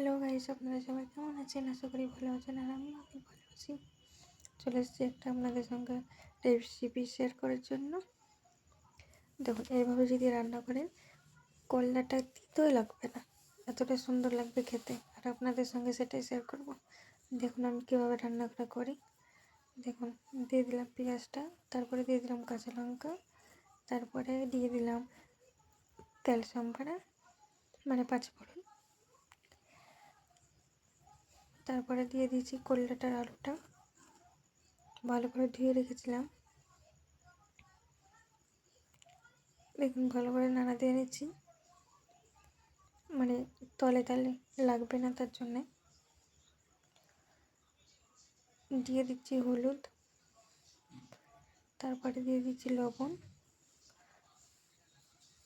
Hello guys, আপনারা সবাই কেমন আছেন? আশা করি ভালো আছেন। আর আমি অনেক ভালো আছি। চলে এসেছি একটা আপনাদের সঙ্গে রেসিপি শেয়ার করার জন্য। দেখুন, এইভাবে যদি রান্না করেন করলাটা তিতই লাগবে না, এতটা সুন্দর লাগবে খেতে। আর আপনাদের সঙ্গে সেটাই শেয়ার করব। দেখুন আমি কীভাবে রান্নাটা করি। দেখুন, দিয়ে দিলাম পেঁয়াজটা, তারপরে দিয়ে দিলাম কাঁচা লঙ্কা, তারপরে দিয়ে দিলাম তেল সম্বারা মানে পাঁচফোড়ন, তারপরে দিয়ে দিয়েছি করলাটার আলুটা ভালো করে ধুয়ে রেখেছিলাম। দেখুন ভালো করে নাড়া দিয়ে নিচ্ছি, মানে তলে তলে লাগবে না, তার জন্যে দিয়ে দিচ্ছি হলুদ, তারপরে দিয়ে দিচ্ছি লবণ।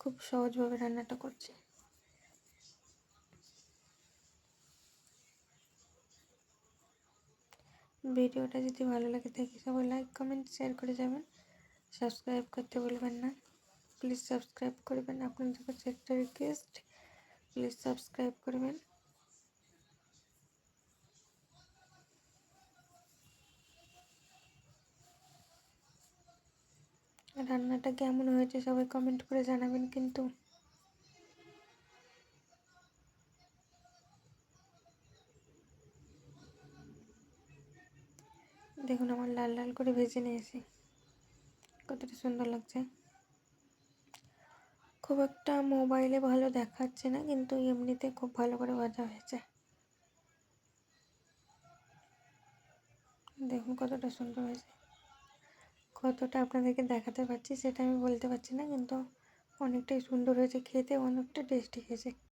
খুব সহজভাবে রান্নাটা করছি। ভিডিওটা যদি ভালো লাগে থাকে সবাই লাইক কমেন্ট শেয়ার করে যাবেন। সাবস্ক্রাইব করতে বলবেন না, প্লিজ সাবস্ক্রাইব করবেন। আপনাদের কাছে একটা রিকোয়েস্ট, প্লিজ সাবস্ক্রাইব করবেন। রান্নাটা কেমন হয়েছে সবাই কমেন্ট করে জানাবেন কিন্তু। দেখুন আমার লাল লাল করে ভেজে নিয়েছি, কতটা সুন্দর লাগছে। খুব একটা মোবাইলে ভালো দেখাচ্ছে না, কিন্তু এমনিতে খুব ভালো করে ভাজা হয়েছে। দেখুন কতটা সুন্দর হয়েছে। কতটা আপনাদেরকে দেখাতে পারছি সেটা আমি বলতে পারছি না, কিন্তু অনেকটাই সুন্দর হয়েছে, খেতে অনেকটা টেস্টি হয়েছে।